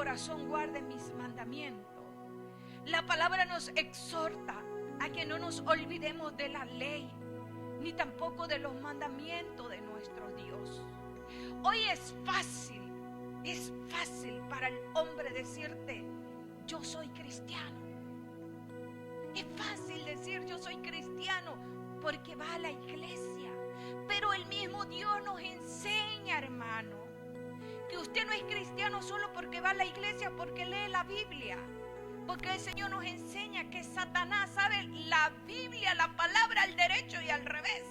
corazón guarde mis mandamientos. La palabra nos exhorta a que no nos olvidemos de la ley, ni tampoco de los mandamientos de nuestro Dios. Hoy es fácil para el hombre decirte, yo soy cristiano. Es fácil decir yo soy cristiano porque va a la iglesia. Pero el mismo Dios nos enseña, hermano, que usted no es cristiano solo porque va a la iglesia, porque lee la Biblia. Porque el Señor nos enseña que Satanás sabe la Biblia, la palabra al derecho y al revés.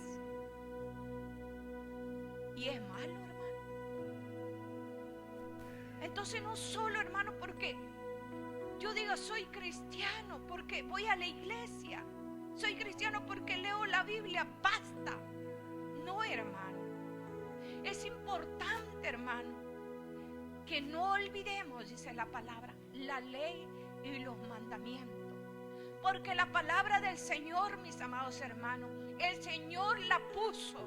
Y es malo, hermano. Entonces no solo, hermano, porque yo diga soy cristiano porque voy a la iglesia, soy cristiano porque leo la Biblia, basta. No, hermano. Es importante, hermano, que no olvidemos, dice la palabra, la ley y los mandamientos. Porque la palabra del Señor, mis amados hermanos, el Señor la puso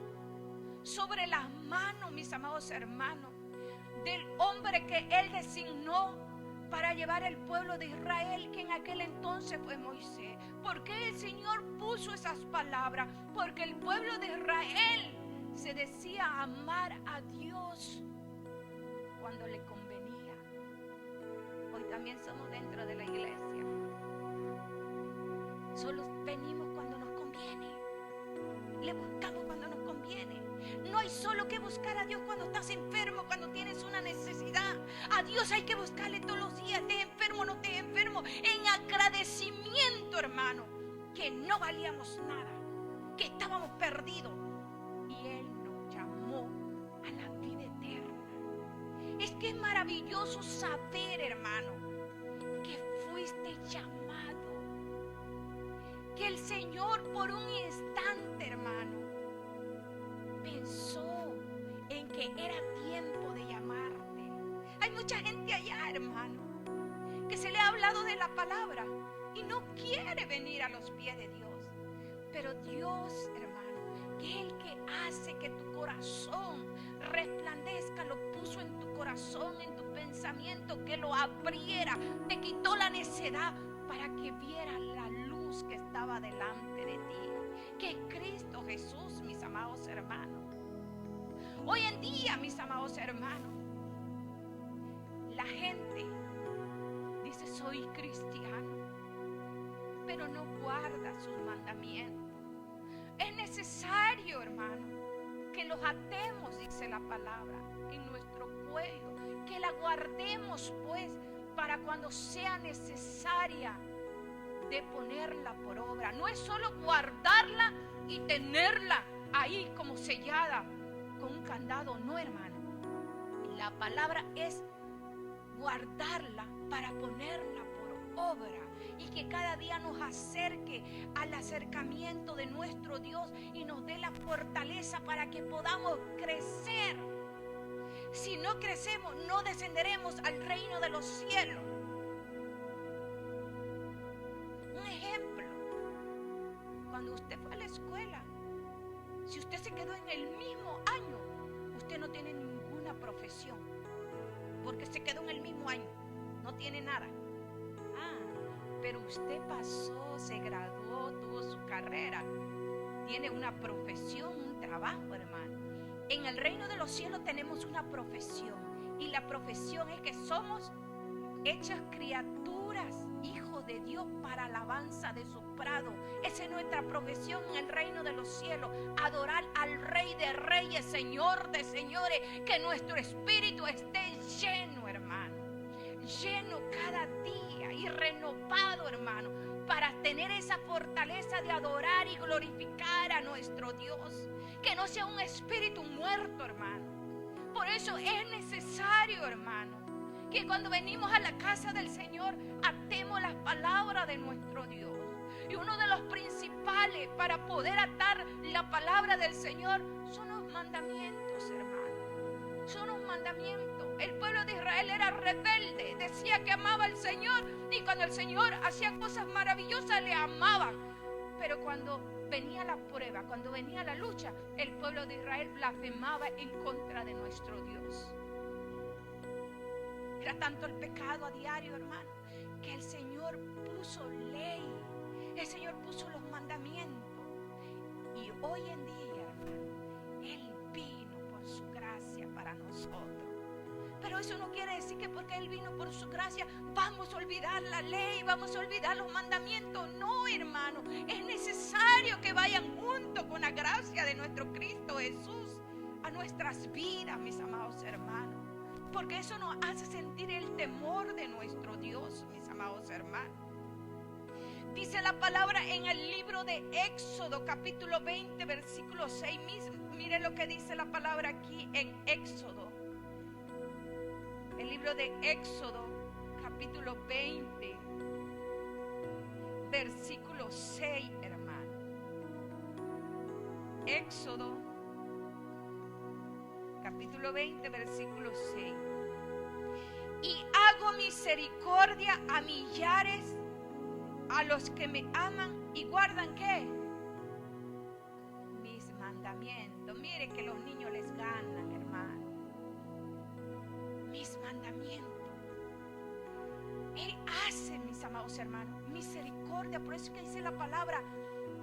sobre las manos, mis amados hermanos, del hombre que Él designó para llevar el pueblo de Israel, que en aquel entonces fue Moisés. ¿Por qué el Señor puso esas palabras? Porque el pueblo de Israel se decía amar a Dios cuando le convenía. Hoy también somos dentro de la iglesia. Solo venimos cuando nos conviene. Le buscamos cuando nos conviene. No hay solo que buscar a Dios cuando estás enfermo, cuando tienes una necesidad. A Dios hay que buscarle todos los días, estés enfermo o no estés enfermo, en agradecimiento, hermano, que no valíamos nada, que estábamos perdidos. Y Él nos llamó a la vida eterna. Es que es maravilloso saber, hermano, que fuiste llamado. Que el Señor por un instante, hermano, pensó en que era tiempo de llamarte. Hay mucha gente allá, hermano, que se le ha hablado de la palabra y no quiere venir a los pies de Dios. Pero Dios, hermano, que es el que hace que tu corazón resplandezca, lo puso en tu corazón, en tu pensamiento, que lo abriera, te quitó la necedad para que vieras la luz que estaba delante de ti, que es Cristo Jesús, mis amados hermanos. Hoy en día, mis amados hermanos, la gente dice soy cristiano, pero no guarda sus mandamientos. Es necesario, hermano, que los atemos, dice la palabra, en nuestro cuello, que la guardemos pues para cuando sea necesaria de ponerla por obra. No es solo guardarla y tenerla ahí como sellada con un candado, no, hermano. La palabra es guardarla para ponerla por obra y que cada día nos acerque al acercamiento de nuestro Dios y nos dé la fortaleza para que podamos crecer. Si no crecemos, no descenderemos al reino de los cielos. Un ejemplo, cuando usted fue a la escuela, si usted se quedó en el mismo año, usted no tiene ninguna profesión, porque se quedó en el mismo año, no tiene nada. Pero usted pasó, se graduó, tuvo su carrera, tiene una profesión, un trabajo, hermano. En el reino de los cielos tenemos una profesión, y la profesión es que somos hechas criaturas, hijos de Dios para alabanza de su prado. Esa es nuestra profesión en el reino de los cielos, adorar al Rey de Reyes, Señor de Señores, que nuestro espíritu esté lleno, hermano, lleno cada día y renovado, hermano, para tener esa fortaleza de adorar y glorificar a nuestro Dios, que no sea un espíritu muerto, hermano. Por eso es necesario, hermano, que cuando venimos a la casa del Señor atemos las palabras de nuestro Dios. Y uno de los principales para poder atar la palabra del Señor son los mandamientos, hermano. Son los mandamientos. El pueblo de Israel era rebelde, decía que amaba al Señor, y cuando el Señor hacía cosas maravillosas le amaban. Pero cuando venía la prueba, cuando venía la lucha, el pueblo de Israel blasfemaba en contra de nuestro Dios. Era tanto el pecado a diario, hermano, que el Señor puso ley. El Señor puso los mandamientos. Y hoy en día, hermano, Él vino por su gracia para nosotros. Pero eso no quiere decir que porque Él vino por su gracia vamos a olvidar la ley, vamos a olvidar los mandamientos. No, hermano, es necesario que vayan junto con la gracia de nuestro Cristo Jesús a nuestras vidas, mis amados hermanos. Porque eso nos hace sentir el temor de nuestro Dios, mis amados hermanos. Dice la palabra en el libro de Éxodo, capítulo 20, versículo 6. Mire lo que dice la palabra aquí en Éxodo. El libro de Éxodo, capítulo 20, versículo 6, hermano. Éxodo, capítulo 20, versículo 6. Y hago misericordia a millares, a los que me aman y guardan, ¿qué? Mis mandamientos. Mire que los niños les ganan, hermano. Mis mandamientos. Él hace, mis amados hermanos, misericordia. Por eso es que dice la palabra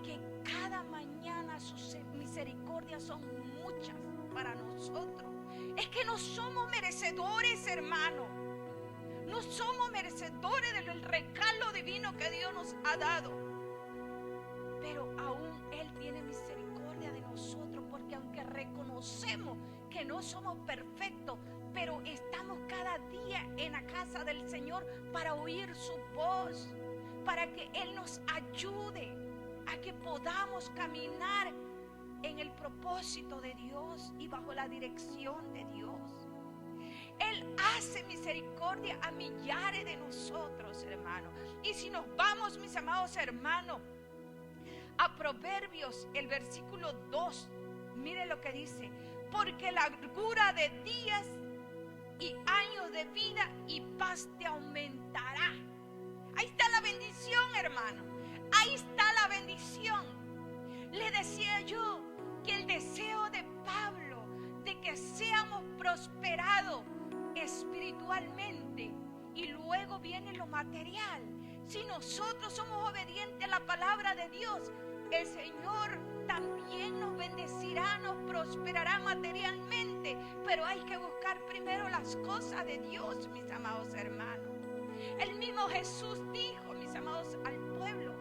que cada mañana sus misericordias son muchas para nosotros. Es que no somos merecedores, hermano. No somos merecedores del regalo divino que Dios nos ha dado. Pero aún Él tiene misericordia de nosotros, porque aunque reconocemos que no somos perfectos, pero estamos cada día en la casa del Señor para oír su voz, para que Él nos ayude a que podamos caminar en el propósito de Dios y bajo la dirección de Dios. Él hace misericordia a millares de nosotros, hermanos. Y si nos vamos, mis amados hermanos, a Proverbios, el versículo 2, mire lo que dice: porque la largura de días y años de vida y paz te aumentará. Ahí está la bendición, hermano. Ahí está la bendición. Le decía yo que el deseo de Pablo de que seamos prosperados espiritualmente, y luego viene lo material. Si nosotros somos obedientes a la palabra de Dios, el Señor también nos bendecirá, nos prosperará materialmente. Pero hay que buscar primero las cosas de Dios, mis amados hermanos. El mismo Jesús dijo, mis amados, al pueblo,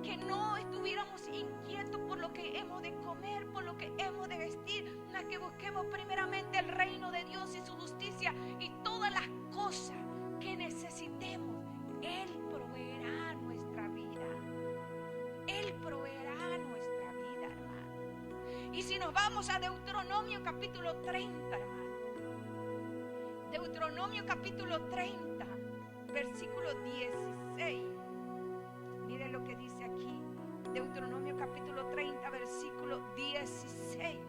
que no estuviéramos inquietos por lo que hemos de comer, por lo que hemos de vestir, sino que busquemos primeramente el reino de Dios y su justicia, y todas las cosas que necesitemos, Él proveerá nuestra vida. Él proveerá nuestra vida, hermano. Y si nos vamos a Deuteronomio capítulo 30, hermano. Deuteronomio capítulo 30, versículo 16. Mire lo que dice aquí. Deuteronomio capítulo 30, versículo 16.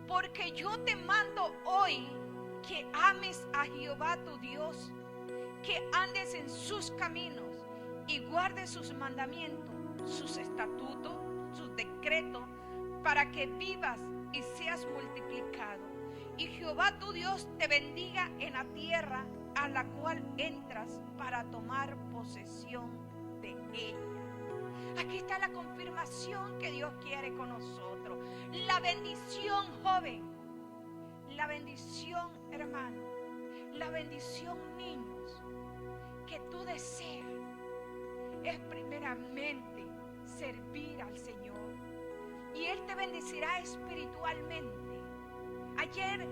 Porque yo te mando hoy que ames a Jehová tu Dios, que andes en sus caminos y guardes sus mandamientos, sus estatutos, sus decretos, para que vivas y seas multiplicado. Y Jehová tu Dios te bendiga en la tierra a la cual entras para tomar posesión de ella. Aquí está la confirmación que Dios quiere con nosotros. La bendición, joven. La bendición, hermano. La bendición, niños, que tú deseas es primeramente servir al Señor. Y Él te bendecirá espiritualmente. Ayer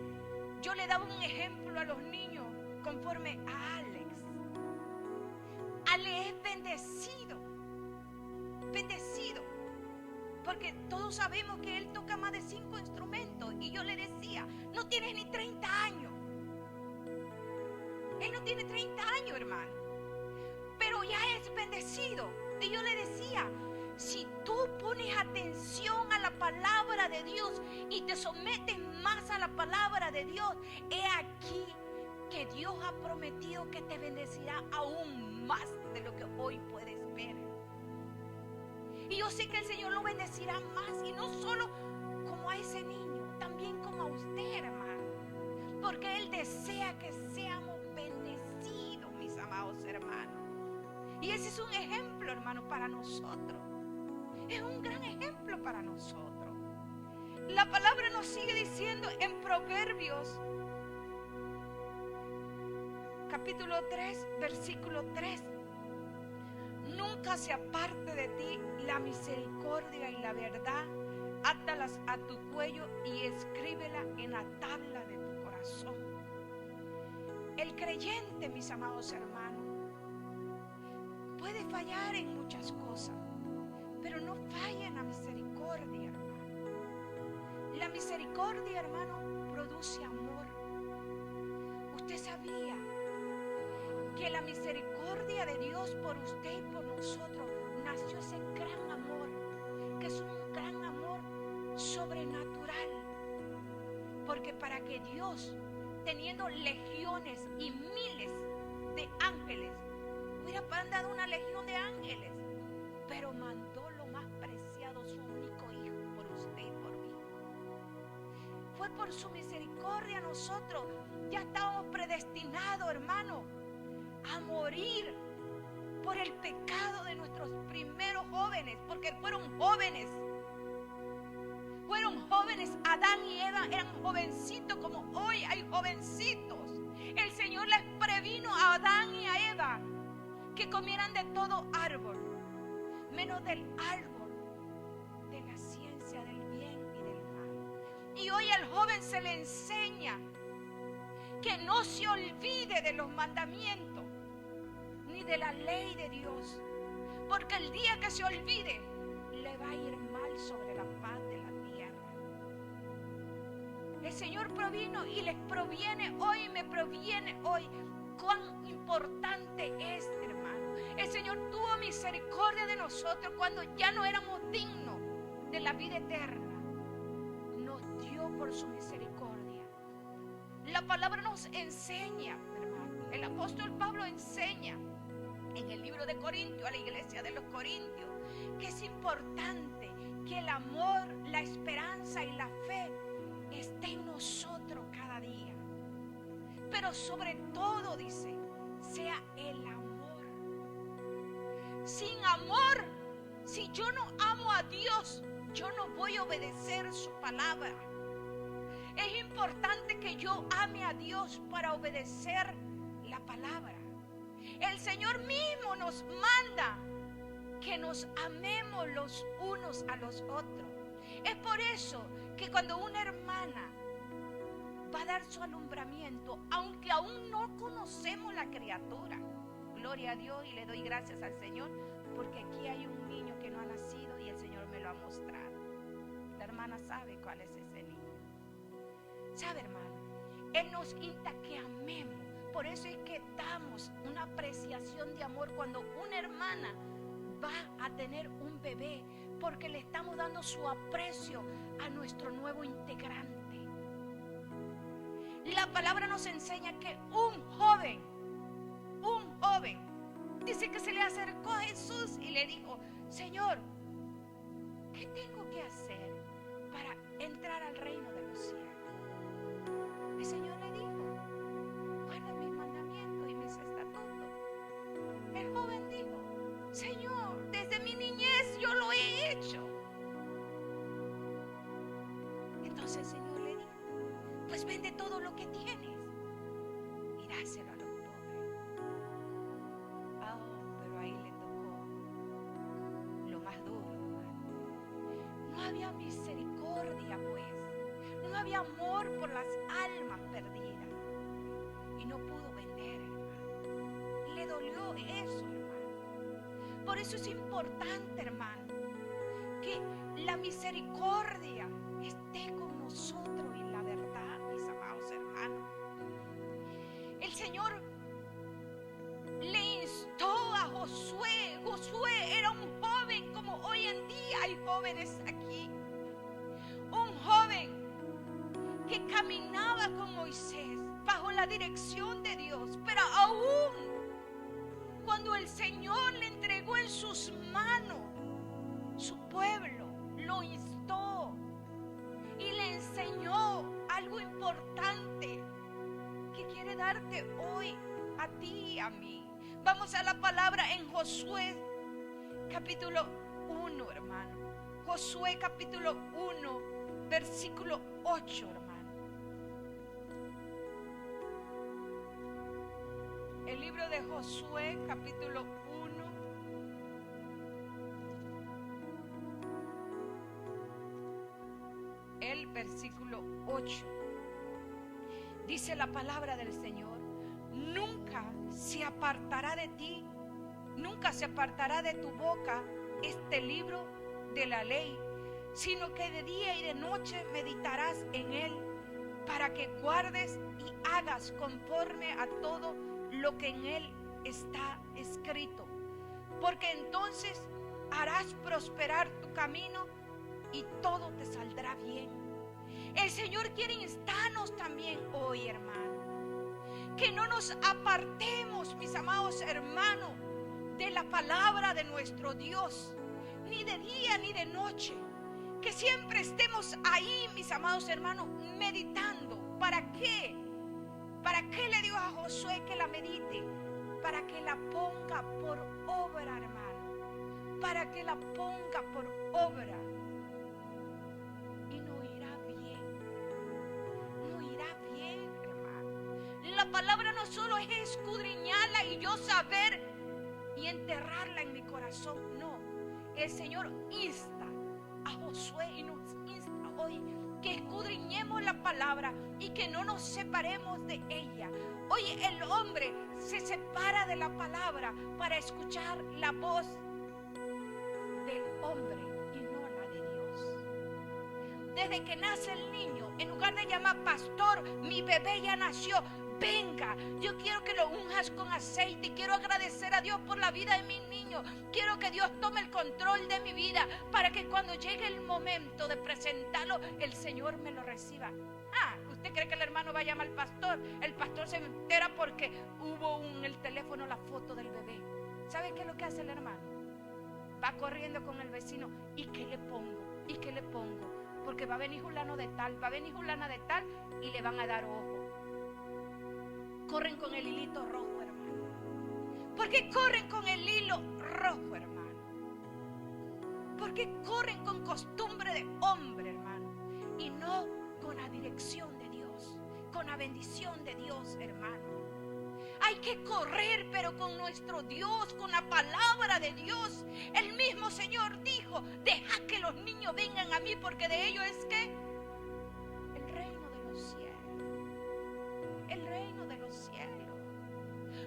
yo le daba un ejemplo a los niños conforme a Alex. Alex es bendecido. Bendecido. Porque todos sabemos que él toca más de 5 instrumentos. Y yo le decía, no tienes ni 30 años. Él no tiene 30 años, hermano. Pero ya es bendecido. Y yo le decía, si tú pones atención a la palabra de Dios y te sometes más a la palabra de Dios, he aquí que Dios ha prometido que te bendecirá aún más de lo que hoy puedes ver. Y yo sé que el Señor lo bendecirá más, y no solo como a ese niño, también como a usted, hermano. porque Él desea que seamos bendecidos, mis amados hermanos. Y ese es un ejemplo, hermano, para nosotros. Es un gran ejemplo para nosotros. La palabra nos sigue diciendo en Proverbios, capítulo 3, versículo 3. Nunca se aparte de ti la misericordia y la verdad. Átalas a tu cuello y escríbela en la tabla de tu corazón. El creyente, mis amados hermanos, puede fallar en muchas cosas, pero no falla en la misericordia, hermano. La misericordia, hermano, produce amor. Usted sabía que la misericordia de Dios por usted y por nosotros nació ese gran amor, que es un gran amor sobrenatural. Porque para que Dios, teniendo legiones y miles de ángeles, hubiera mandado una legión de ángeles, pero mandó lo más preciado, su único hijo, por usted y por mí. Fue por su misericordia. Nosotros ya estábamos predestinados, hermano, a morir por el pecado de nuestros primeros jóvenes, porque fueron jóvenes. Fueron jóvenes. Adán y Eva eran jovencitos como hoy hay jovencitos. El Señor les previno a Adán y a Eva que comieran de todo árbol, menos del árbol de la ciencia del bien y del mal. Y hoy al joven se le enseña que no se olvide de los mandamientos ni de la ley de Dios, porque el día que se olvide le va a ir mal sobre la faz de la tierra. El Señor provino y les proviene hoy, me proviene hoy. Cuán importante es, hermano. El Señor tuvo misericordia de nosotros cuando ya no éramos dignos de la vida eterna. Nos dio por su misericordia. La palabra nos enseña, hermano. El apóstol Pablo enseña en el libro de Corintios, a la iglesia de los Corintios, que es importante que el amor, la esperanza y la fe esté en nosotros cada día. Pero sobre todo, dice, sea el amor. Sin amor, si yo no amo a Dios, yo no voy a obedecer su palabra. Es importante que yo ame a Dios para obedecer la palabra. El Señor mismo nos manda que nos amemos los unos a los otros. Es por eso que cuando una hermana va a dar su alumbramiento, aunque aún no conocemos la criatura, gloria a Dios, y le doy gracias al Señor, porque aquí hay un niño que no ha nacido y el Señor me lo ha mostrado. La hermana sabe cuál es ese niño. ¿Sabe, hermano? Él nos insta que amemos. Por eso es que damos una apreciación de amor cuando una hermana va a tener un bebé, porque le estamos dando su aprecio a nuestro nuevo integrante. La palabra nos enseña que un joven, dice que se le acercó a Jesús y le dijo: Señor, ¿qué tengo que hacer para entrar al reino de los cielos? El Señor le dijo: guarda mis mandamientos y mis estatutos. El joven dijo: Señor, desde mi niñez yo lo he hecho. Entonces el Señor le dijo: pues vende todo lo que tienes y dáselo a los pobres. Pero ahí le tocó lo más duro, hermano. No había misericordia, pues. No había amor por las almas perdidas. Y no pudo vender, hermano. Le dolió eso, hermano. Por eso es importante, hermano, que la misericordia esté con nosotros y la verdad, mis amados hermanos. El Señor le instó a Josué. Josué era un joven como hoy en día hay jóvenes aquí. Un joven que caminaba con Moisés bajo la dirección de Dios, pero aún cuando el Señor le entregó en sus manos su pueblo, lo instó y le enseñó algo importante, hablarte hoy a ti y a mí. Vamos a la palabra en Josué capítulo 1, hermano. Josué capítulo 1, versículo 8, hermano. El libro de Josué capítulo 1. El versículo 8. Dice la palabra del Señor: nunca se apartará de ti, nunca se apartará de tu boca este libro de la ley, sino que de día y de noche meditarás en él, para que guardes y hagas conforme a todo lo que en él está escrito, porque entonces harás prosperar tu camino y todo te saldrá bien. El Señor quiere instarnos también hoy, hermano, que no nos apartemos, mis amados hermanos, de la palabra de nuestro Dios, ni de día ni de noche, que siempre estemos ahí, mis amados hermanos, meditando. ¿Para qué? ¿Para qué le dijo a Josué que la medite? Para que la ponga por obra, hermano, para que la ponga por obra. La palabra no solo es escudriñarla y yo saber y enterrarla en mi corazón, no. El Señor insta a Josué y nos insta hoy que escudriñemos la palabra y que no nos separemos de ella. Hoy el hombre se separa de la palabra para escuchar la voz del hombre y no la de Dios. Desde que nace el niño, en lugar de llamar pastor, mi bebé ya nació. Venga, yo quiero que lo unjas con aceite y quiero agradecer a Dios por la vida de mi niño. Quiero que Dios tome el control de mi vida para que cuando llegue el momento de presentarlo, el Señor me lo reciba. ¿Usted cree que el hermano va a llamar al pastor? El pastor se entera porque hubo en el teléfono la foto del bebé. ¿Sabe qué es lo que hace el hermano? Va corriendo con el vecino. ¿Y qué le pongo? ¿Y qué le pongo? Porque va a venir fulano de tal, va a venir fulana de tal y le van a dar ojo. Corren con el hilito rojo, hermano. ¿Por qué corren con el hilo rojo, hermano? ¿Por qué corren con costumbre de hombre, hermano? Y no con la dirección de Dios, con la bendición de Dios, hermano. Hay que correr, pero con nuestro Dios, con la palabra de Dios. El mismo Señor dijo: deja que los niños vengan a mí, porque de ellos es que el reino de los cielos. El reino de los cielos.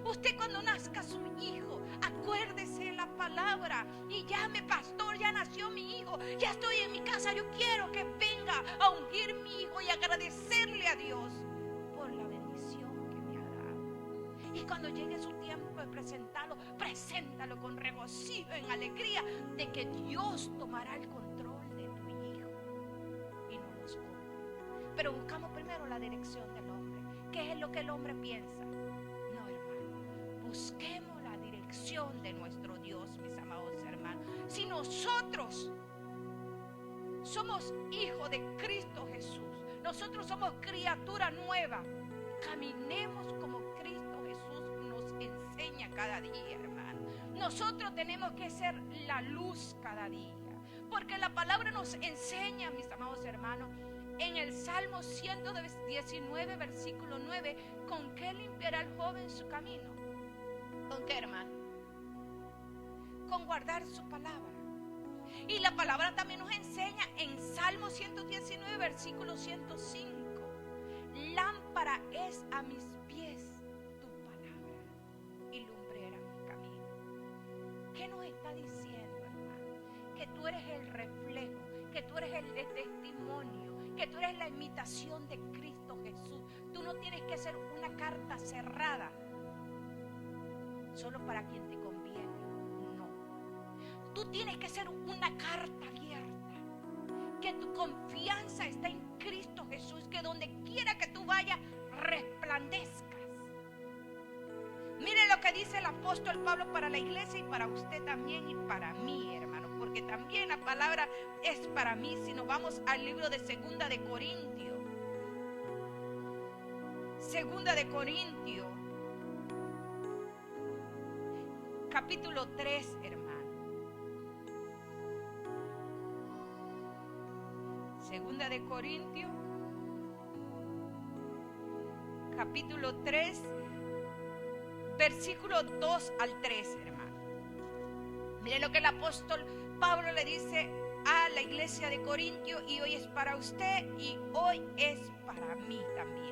Usted cuando nazca su hijo, acuérdese de la palabra y llame: pastor, ya nació mi hijo, ya estoy en mi casa, yo quiero que venga a ungir mi hijo y agradecerle a Dios por la bendición que me ha dado. Y cuando llegue su tiempo de presentarlo, preséntalo con regocijo, en alegría de que Dios tomará el control de tu hijo y no los hombres. Pero buscamos primero la dirección del hombre. ¿Qué es lo que el hombre piensa? No, hermano. Busquemos la dirección de nuestro Dios, mis amados hermanos. Si nosotros somos hijos de Cristo Jesús, nosotros somos criatura nueva, caminemos como Cristo Jesús nos enseña cada día, hermano. Nosotros tenemos que ser la luz cada día, porque la palabra nos enseña, mis amados hermanos, en el Salmo 119, versículo 9, ¿con qué limpiará el joven su camino? ¿Con qué, hermano? Con guardar su palabra. Y la palabra también nos enseña en Salmo 119, versículo 105. Lámpara es a mis pies tu palabra y lumbrera mi camino. ¿Qué nos está diciendo, hermano? Que tú eres el reflejo, que tú eres el testimonio, que tú eres la imitación de Cristo Jesús. Tú no tienes que ser una carta cerrada solo para quien te conviene. No. Tú tienes que ser una carta abierta, que tu confianza está en Cristo Jesús, que donde quiera que tú vayas resplandezcas. Mire lo que dice el apóstol Pablo para la iglesia y para usted también y para mí, hermano, porque también la palabra es para mí. Si nos vamos al libro de 2 de Corintios, Segunda de Corintios, capítulo 3, hermano. Segunda de Corintios, capítulo 3, versículo 2 al 3, hermano. Mire lo que el apóstol Pablo le dice a la iglesia de Corintios, y hoy es para usted y hoy es para mí también.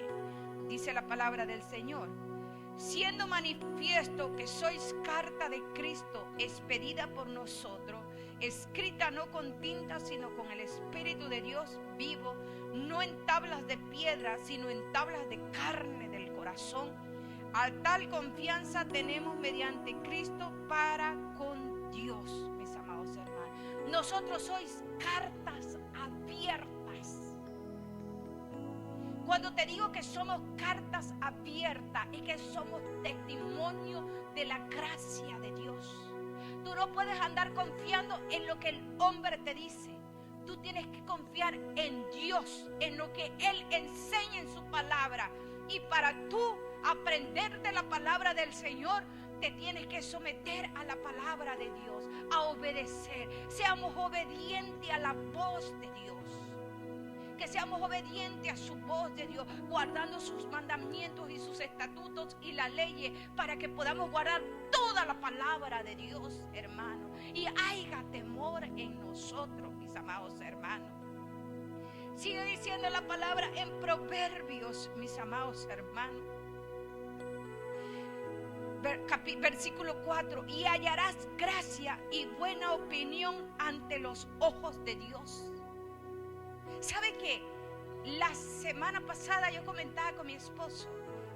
Dice la palabra del Señor: siendo manifiesto que sois carta de Cristo, expedida por nosotros, escrita no con tinta, sino con el Espíritu de Dios vivo, no en tablas de piedra, sino en tablas de carne del corazón. A tal confianza tenemos mediante Cristo para con Dios, mis amados hermanos. Nosotros sois cartas abiertas. Cuando te digo que somos cartas abiertas, es que somos testimonio de la gracia de Dios. Tú no puedes andar confiando en lo que el hombre te dice. Tú tienes que confiar en Dios, en lo que Él enseña en su palabra. Y para tú aprender de la palabra del Señor, te tienes que someter a la palabra de Dios, a obedecer. Seamos obedientes a la voz de Dios. Que seamos obedientes a su voz de Dios, guardando sus mandamientos y sus estatutos y las leyes, para que podamos guardar toda la palabra de Dios, hermano. Y haya temor en nosotros, mis amados hermanos. Sigue diciendo la palabra en Proverbios, mis amados hermanos. Versículo 4: y hallarás gracia y buena opinión ante los ojos de Dios. ¿Sabe qué? La semana pasada yo comentaba con mi esposo.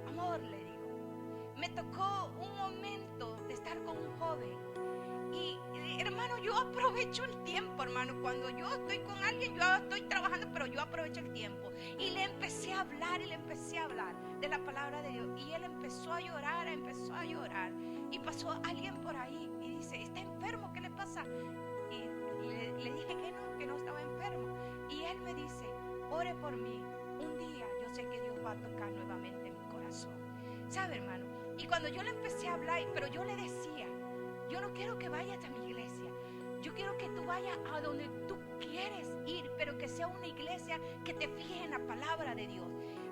Amor, le digo, me tocó un momento de estar con un joven. Y hermano, yo aprovecho el tiempo, hermano. Cuando yo estoy con alguien, yo estoy trabajando, pero yo aprovecho el tiempo. Y le empecé a hablar de la palabra de Dios. Y él empezó a llorar. Y pasó alguien por ahí y dice: ¿está enfermo? ¿Qué le pasa? Y le dije que no estaba enfermo. Y él me dice: ore por mí. Un día yo sé que Dios va a tocar nuevamente mi corazón. ¿Sabe, hermano? Y cuando yo le empecé a hablar, pero yo le decía: yo no quiero que vayas a mi iglesia. Yo quiero que tú vayas a donde tú quieres ir, pero que sea una iglesia que te fijes en la palabra de Dios.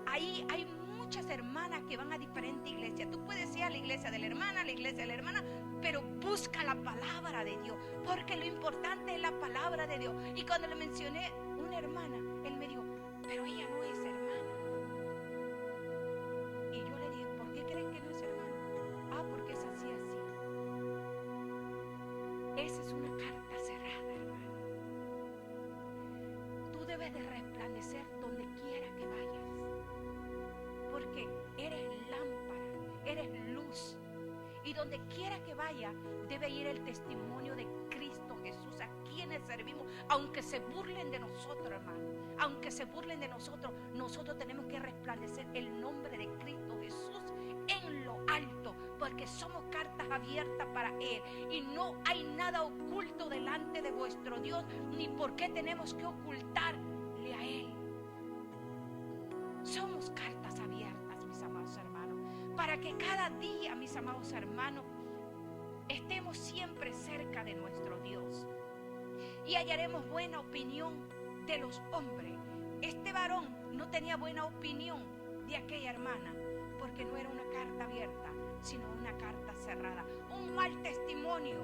Ahí hay muchas hermanas que van a diferentes iglesias. Tú puedes ir a la iglesia de la hermana, pero busca la palabra de Dios, porque lo importante es la palabra de Dios. Y cuando le mencioné una hermana, él me dijo: pero ella no es hermana. Y yo le dije: ¿por qué creen que no es hermana? Ah, porque es así. Esa es una carta cerrada, hermano. Tú debes de resplandecer donde quiera que vayas, porque eres lámpara, eres luz. Y donde quiera que vaya, debe ir el testimonio de Cristo Jesús, a quienes servimos. Aunque se burlen de nosotros, hermano, aunque se burlen de nosotros, nosotros tenemos que resplandecer el nombre de Cristo Jesús en lo alto, porque somos cartas abiertas para Él. Y no hay nada oculto delante de vuestro Dios, ni por qué tenemos que ocultarle a Él. Somos cartas abiertas, mis amados hermanos, para que cada día, mis amados hermanos, estemos siempre cerca de nuestro Dios. Y hallaremos buena opinión de los hombres. Este varón no tenía buena opinión de aquella hermana, porque no era una carta abierta, sino una carta cerrada. Un mal testimonio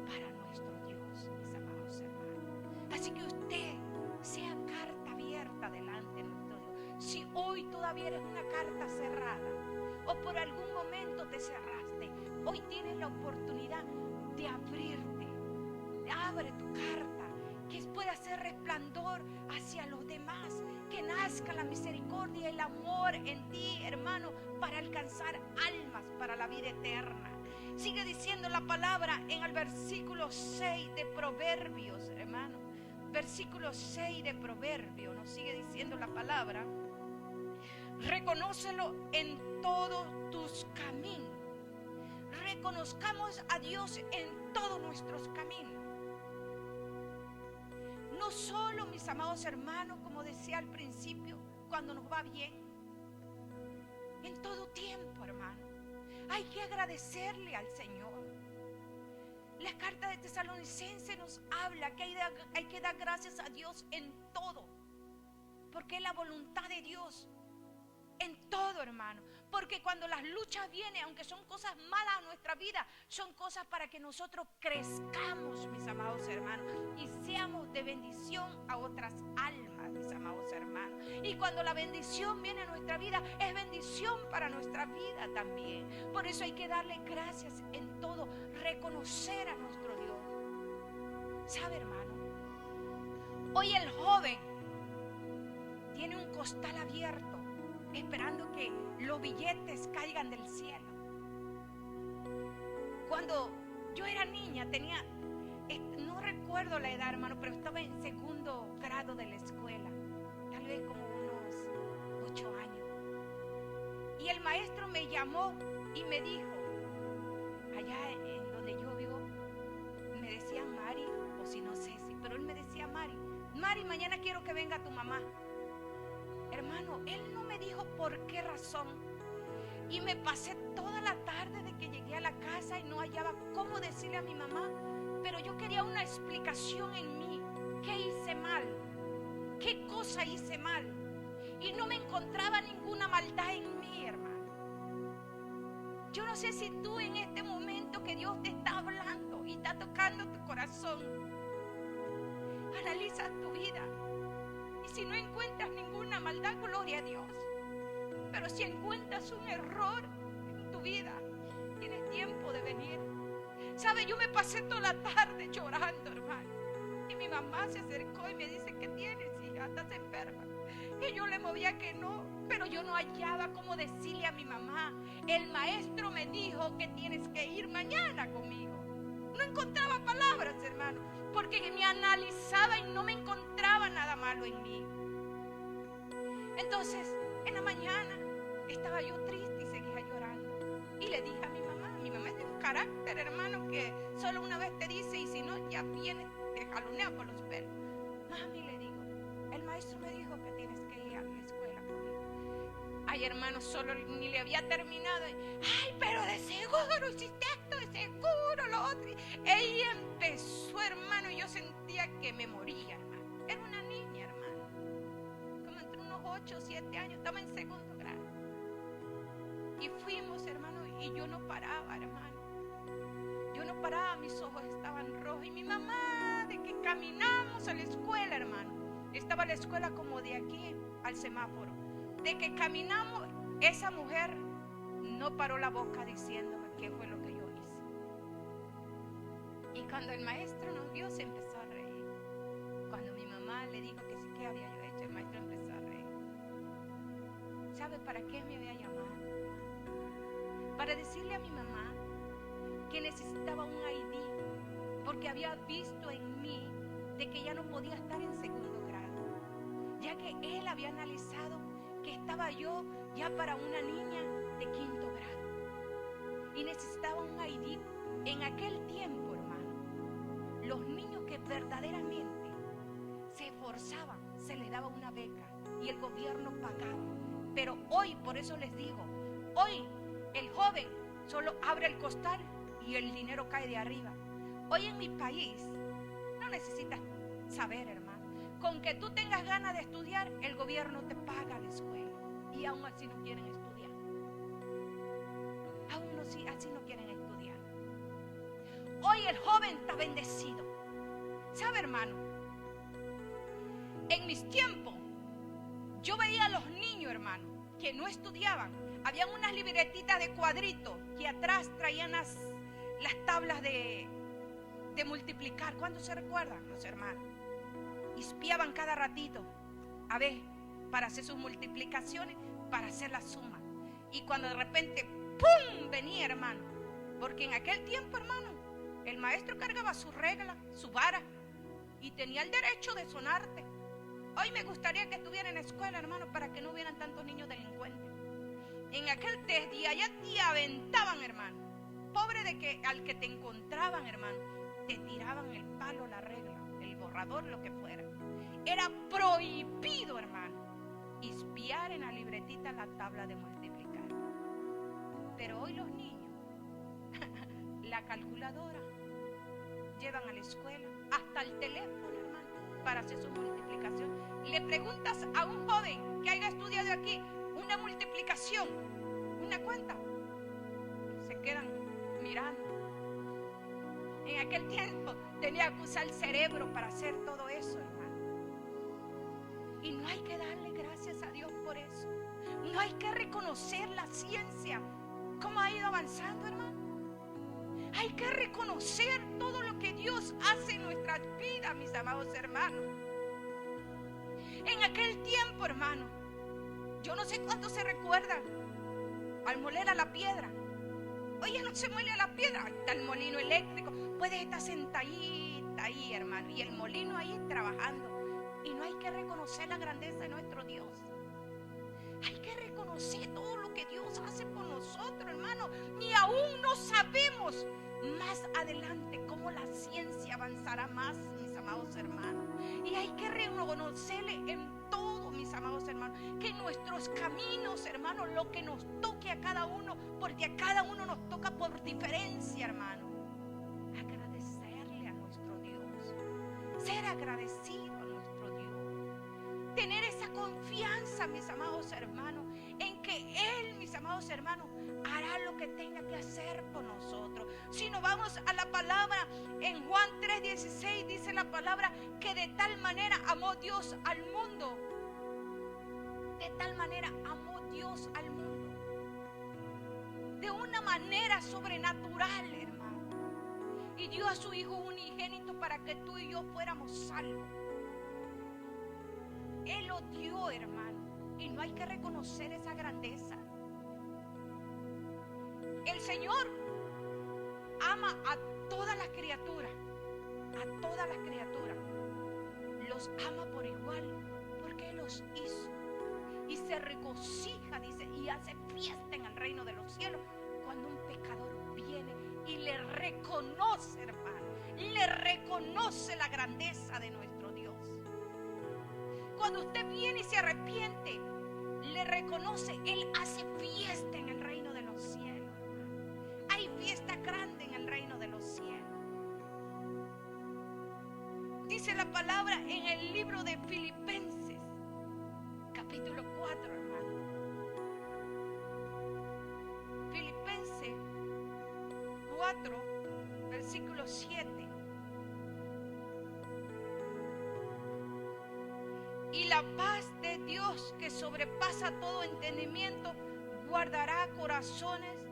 para nuestro Dios, mis amados hermanos. Así que usted sea carta abierta delante de nuestro Dios. Si hoy todavía eres una carta cerrada, o por algún momento te cerraste, hoy tienes la oportunidad de abrirte. Abre tu carta, que pueda hacer resplandor hacia los demás, que nazca la misericordia y el amor en ti, hermano, para alcanzar almas para la vida eterna. Sigue diciendo la palabra en el versículo 6 de Proverbios, hermano. Versículo 6 de Proverbios nos sigue diciendo la palabra: reconócelo en todos tus caminos. Reconozcamos a Dios en todos nuestros caminos. No solo, mis amados hermanos, como decía al principio, cuando nos va bien. en todo tiempo, hermano. Hay que agradecerle al Señor. La carta de Tesalonicenses nos habla que hay que dar gracias a Dios en todo, porque es la voluntad de Dios en todo, hermano. Porque cuando las luchas vienen, aunque son cosas malas a nuestra vida, son cosas para que nosotros crezcamos, mis amados hermanos, y seamos de bendición a otras almas, mis amados hermanos. Y cuando la bendición viene a nuestra vida, es bendición para nuestra vida también. Por eso hay que darle gracias en todo, reconocer a nuestro Dios. ¿Sabe, hermano? Hoy el joven tiene un costal abierto, esperando que los billetes caigan del cielo. Cuando yo era niña, no recuerdo la edad, hermano, pero estaba en segundo grado de la escuela, tal vez como unos 8 años. Y el maestro me llamó y me dijo, allá en donde yo vivo, me decían Mari, o si no Ceci, pero él me decía Mari, mañana quiero que venga tu mamá. Hermano, él no me dijo por qué razón. Y me pasé toda la tarde de que llegué a la casa y no hallaba cómo decirle a mi mamá. Pero yo quería una explicación en mí. ¿Qué hice mal? ¿Qué cosa hice mal? Y no me encontraba ninguna maldad en mí, hermano. Yo no sé si tú en este momento que Dios te está hablando y está tocando tu corazón, analiza tu vida. Y si no encuentras ninguna maldad, gloria a Dios. Pero si encuentras un error en tu vida, tienes tiempo de venir. ¿Sabe? Yo me pasé toda la tarde llorando, hermano. Y mi mamá se acercó y me dice, ¿qué tienes, hija? ¿Estás enferma? Y yo le movía que no, pero yo no hallaba cómo decirle a mi mamá. El maestro me dijo que tienes que ir mañana conmigo. No encontraba palabras, hermano, porque me analizaba y no me encontraba nada malo en mí. Entonces, en la mañana estaba yo triste y seguía llorando. Y le dije a mi mamá es de un carácter, hermano, que solo una vez te dice y si no, ya viene, te jalonea por los pelos. Mami, le digo, el maestro me dijo que tienes que ir a la escuela conmigo. Ay, hermano, solo ni le había terminado. Ay, pero de seguro hiciste esto, de seguro lo otro. Ella empezó, hermano, y yo sentía que me moría, hermano. Era una niña, hermano, como entre unos 8 o 7 años, estaba en segundo grado. Y fuimos, hermano, y yo no paraba, hermano. Yo no paraba, mis ojos estaban rojos. Y mi mamá, de que caminamos a la escuela, hermano. Estaba la escuela como de aquí al semáforo. De que caminamos, esa mujer no paró la boca diciéndome qué fue lo que yo hice. Y cuando el maestro nos vio, se empezó a reír. Cuando mi mamá le dijo que sí, ¿qué había yo hecho? El maestro empezó a reír. ¿Sabe para qué me había llamado? Para decirle a mi mamá que necesitaba un ID, porque había visto en mí de que ya no podía estar en segundo grado, ya que él había analizado que estaba yo ya para una niña de quinto grado y necesitaba un ID. En aquel tiempo, hermano, los niños que verdaderamente se esforzaban, se les daba una beca y el gobierno pagaba. Pero hoy, por eso les digo, hoy el joven solo abre el costal y el dinero cae de arriba. Hoy en mi país no necesitas saber, hermano. Con que tú tengas ganas de estudiar, el gobierno te paga la escuela. Y aún así no quieren estudiar. Aún así no quieren estudiar. Hoy el joven está bendecido. ¿Sabe, hermano? En mis tiempos, yo veía a los niños, hermano, que no estudiaban. Habían unas libretitas de cuadritos que atrás traían las tablas de multiplicar. ¿Cuántos se recuerdan, los hermanos? Y espiaban cada ratito, a ver, para hacer sus multiplicaciones, para hacer la suma. Y cuando de repente, ¡pum!, venía, hermano. Porque en aquel tiempo, hermano, el maestro cargaba su regla, su vara, y tenía el derecho de sonarte. Hoy me gustaría que estuviera en la escuela, hermano, para que no hubieran tantos niños delincuentes. En aquel día ya te aventaban, hermano. Pobre de que al que te encontraban, hermano, te tiraban el palo, la regla, el borrador, lo que fuera. Era prohibido, hermano, espiar en la libretita la tabla de multiplicar. Pero hoy los niños, la calculadora, llevan a la escuela, hasta el teléfono, hermano, para hacer su multiplicación. Le preguntas a un joven que haya estudiado aquí una multiplicación, una cuenta, se quedan mirando. En aquel tiempo tenía que usar el cerebro para hacer todo eso, hermano. Y no hay que darle gracias a Dios por eso. No hay que reconocer la ciencia, cómo ha ido avanzando, hermano. Hay que reconocer todo lo que Dios hace en nuestras vidas, mis amados hermanos. En aquel tiempo, hermano, yo no sé cuánto se recuerdan al moler a la piedra. Hoy ya no se muele a la piedra, está el molino eléctrico. Puedes estar sentadita ahí, hermano, y el molino ahí trabajando. Y no hay que reconocer la grandeza de nuestro Dios. Hay que reconocer todo lo que Dios hace por nosotros, hermano. Y aún no sabemos más adelante cómo la ciencia avanzará más, mis amados hermanos. Y hay que reconocerle en todo, mis amados hermanos, que en nuestros caminos, hermanos, lo que nos toque a cada uno, porque a cada uno nos toca por diferencia, hermano. Agradecerle a nuestro Dios. Ser agradecido a nuestro Dios. Tener esa confianza, mis amados hermanos, en que Él, mis amados hermanos, hará lo que tenga que hacer por nosotros. Si nos vamos a la palabra, en Juan 3:16 dice la palabra que de tal manera amó Dios al mundo. De tal manera amó Dios al mundo. De una manera sobrenatural, hermano. Y dio a su Hijo unigénito para que tú y yo fuéramos salvos. Él lo dio, hermano. Y no hay que reconocer esa grandeza. El Señor ama a todas las criaturas. A todas las criaturas. Los ama por igual. Porque Él los hizo. Y se regocija, dice, y hace fiesta en el reino de los cielos. Cuando un pecador viene y le reconoce, hermano. Le reconoce la grandeza de nuestro Dios. Cuando usted viene y se arrepiente, le reconoce, Él hace fiesta en el reino de los cielos. Hay fiesta grande en el reino de los cielos. Dice la palabra en el libro de Filipenses, capítulo 4, hermano. Filipenses 4, versículo 7. Y la paz de Dios, que sobrepasa todo entendimiento, guardará corazones,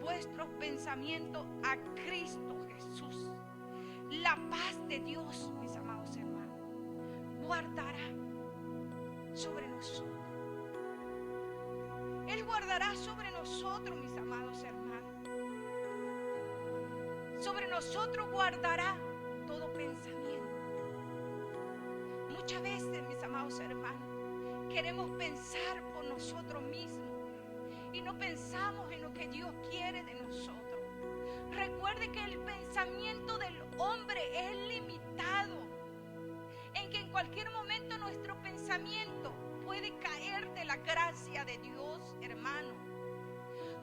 vuestros pensamientos a Cristo Jesús. La paz de Dios, mis amados hermanos, guardará sobre nosotros. Él guardará sobre nosotros, mis amados hermanos. Sobre nosotros guardará todo pensamiento. Muchas veces, mis amados hermanos, queremos pensar por nosotros mismos y no pensamos en lo que Dios quiere de nosotros. Recuerde que el pensamiento del hombre es limitado, en que en cualquier momento nuestro pensamiento puede caer de la gracia de Dios, hermano.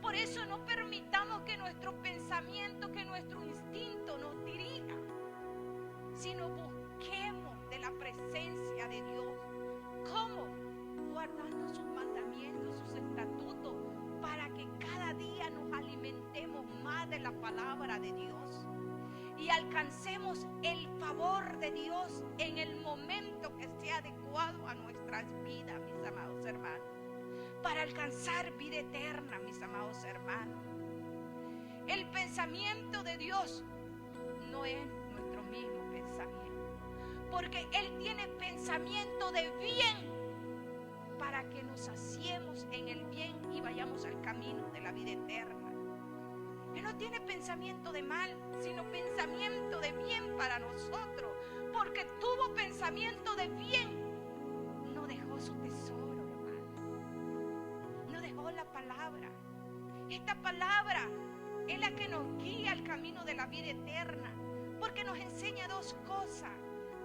Por eso no permitamos que nuestro pensamiento, que nuestro instinto nos dirija, sino busquemos de la presencia de Dios. ¿Cómo? Guardando sus mandamientos, sus estatutos, para que cada día nos alimentemos más de la palabra de Dios y alcancemos el favor de Dios en el momento que sea adecuado a nuestras vidas, mis amados hermanos, para alcanzar vida eterna, mis amados hermanos. El pensamiento de Dios no es nuestro mismo pensamiento, porque Él tiene pensamiento de bien para que nos saciemos en el bien y vayamos al camino de la vida eterna. Él no tiene pensamiento de mal, sino pensamiento de bien para nosotros, porque tuvo pensamiento de bien. No dejó su tesoro, hermano. No dejó la palabra. Esta palabra es la que nos guía al camino de la vida eterna, porque nos enseña dos cosas.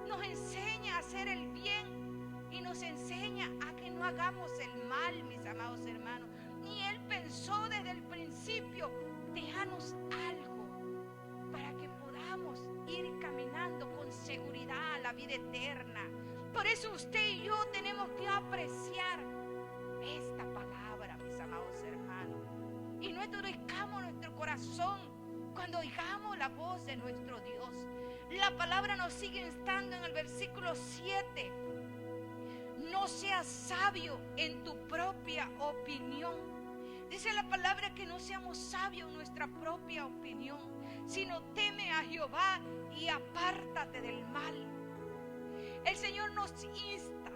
Nos enseña a hacer el bien y nos enseña a que no hagamos el mal, mis amados hermanos. Ni Él pensó pensó desde el principio. Déjanos algo para que podamos ir caminando con seguridad a la vida eterna. Por eso usted y yo tenemos que apreciar esta palabra, mis amados hermanos. Y no endurezcamos nuestro corazón cuando oigamos la voz de nuestro Dios. La palabra nos sigue instando en el versículo 7. No seas sabio en tu propia opinión. Dice la palabra que no seamos sabios en nuestra propia opinión, sino teme a Jehová y apártate del mal. El Señor nos insta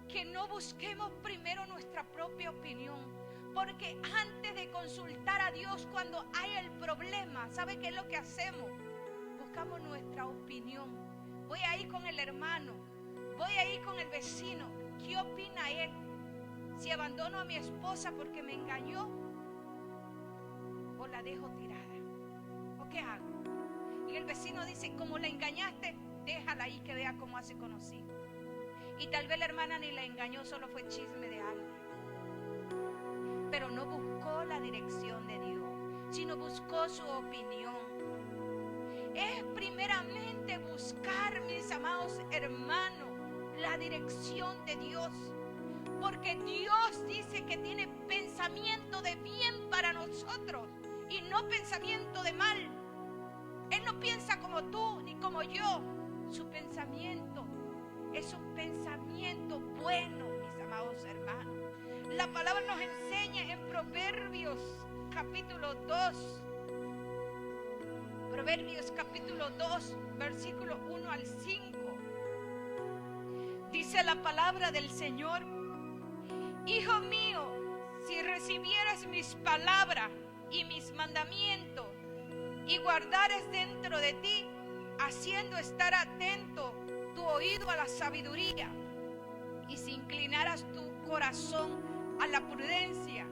que no busquemos primero nuestra propia opinión, porque antes de consultar a Dios cuando hay el problema, ¿sabe qué es lo que hacemos? Buscamos nuestra opinión. Voy a ir con el hermano, voy a ir con el vecino. ¿Qué opina él? Si abandono a mi esposa porque me engañó, o la dejo tirada, ¿o qué hago? Y el vecino dice, como la engañaste, déjala ahí que vea cómo hace con los hijos. Y tal vez la hermana ni la engañó, solo fue chisme de alguien. Pero no buscó la dirección de Dios, sino buscó su opinión. Es primeramente buscar, mis amados hermanos, la dirección de Dios. Porque Dios dice que tiene pensamiento de bien para nosotros y no pensamiento de mal. Él no piensa como tú ni como yo. Su pensamiento es un pensamiento bueno, mis amados hermanos. La palabra nos enseña en Proverbios capítulo 2. Proverbios capítulo 2, versículo 1 al 5. Dice la palabra del Señor: Hijo mío, si recibieras mis palabras y mis mandamientos y guardares dentro de ti, haciendo estar atento tu oído a la sabiduría, y si inclinaras tu corazón a la prudencia,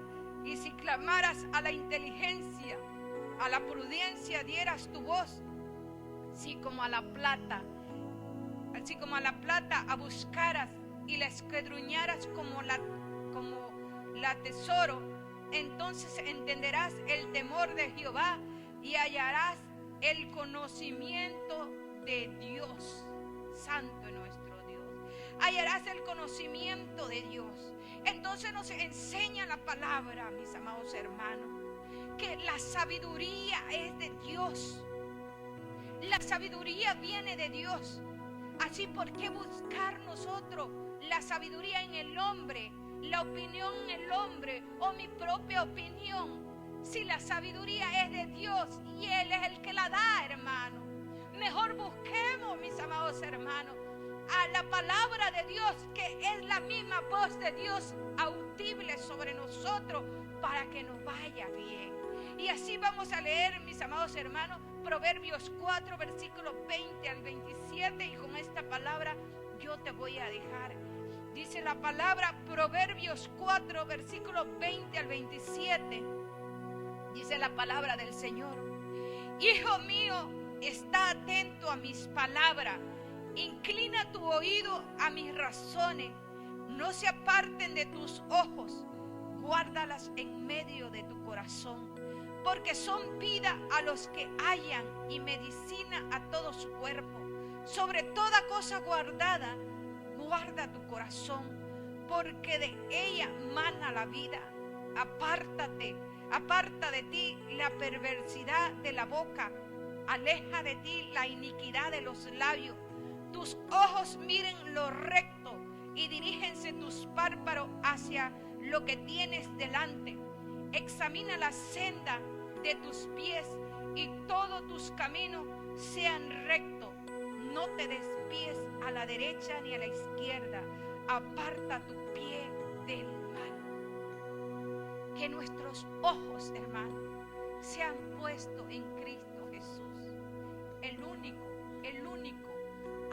y si clamaras a la inteligencia, a la prudencia dieras tu voz, así como a la plata a buscaras y la escudriñaras como la tesoro, entonces entenderás el temor de Jehová y hallarás el conocimiento de Dios. Santo nuestro Dios. Hallarás el conocimiento de Dios. Entonces nos enseña la palabra, mis amados hermanos, que la sabiduría es de Dios. La sabiduría viene de Dios. Así, ¿por qué buscar nosotros la sabiduría en el hombre, la opinión en el hombre o mi propia opinión? Si la sabiduría es de Dios y Él es el que la da, hermano. Mejor busquemos, mis amados hermanos, a la palabra de Dios, que es la misma voz de Dios audible sobre nosotros, para que nos vaya bien. Y así vamos a leer, mis amados hermanos, Proverbios 4, versículos 20 al 27, y con esta palabra yo te voy a dejar. Dice la palabra, Proverbios 4, versículos 20 al 27. Dice la palabra del Señor: Hijo mío, está atento a mis palabras, inclina tu oído a mis razones, no se aparten de tus ojos, guárdalas en medio de tu corazón, porque son vida a los que hallan y medicina a todo su cuerpo. Sobre toda cosa guardada, guarda tu corazón, porque de ella mana la vida. Aparta de ti la perversidad de la boca, aleja de ti la iniquidad de los labios. Tus ojos miren lo recto y dirígense tus párpados hacia lo que tienes delante. Examina la senda de tus pies y todos tus caminos sean rectos. No te desvíes a la derecha ni a la izquierda. Aparta tu pie del mal. Que nuestros ojos, hermanos, sean puestos en Cristo Jesús, el único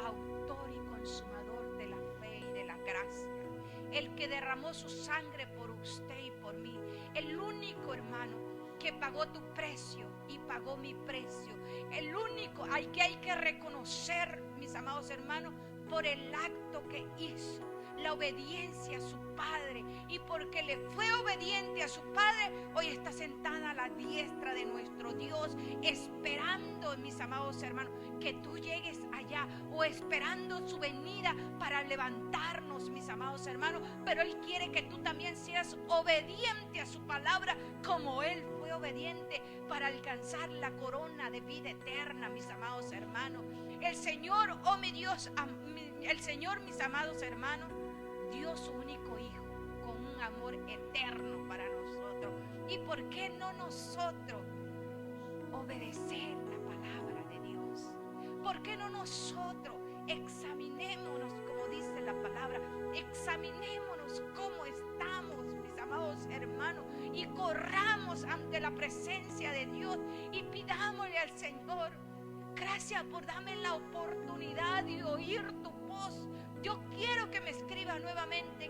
autor y consumador de la fe y de la gracia, el que derramó su sangre por usted y por mí, el único, hermano, que pagó tu precio y pagó mi precio, el único al que hay que reconocer, mis amados hermanos, por el acto que hizo, la obediencia a su Padre. Y porque le fue obediente a su Padre, hoy está sentada a la diestra de nuestro Dios, esperando, mis amados hermanos, que tú llegues allá, o esperando su venida para levantarnos, mis amados hermanos. Pero Él quiere que tú también seas obediente a su palabra, como Él fue obediente para alcanzar la corona de vida eterna, mis amados hermanos. El Señor, oh mi Dios, el Señor, mis amados hermanos, dio su único Hijo con un amor eterno para nosotros. ¿Y por qué no nosotros obedecer la palabra de Dios? ¿Por qué no nosotros examinémonos, como dice la palabra, examinémonos cómo estamos, mis amados hermanos, y corramos ante la presencia de Dios y pidámosle al Señor: gracias por darme la oportunidad de oír tu voz. Yo quiero que me escriba nuevamente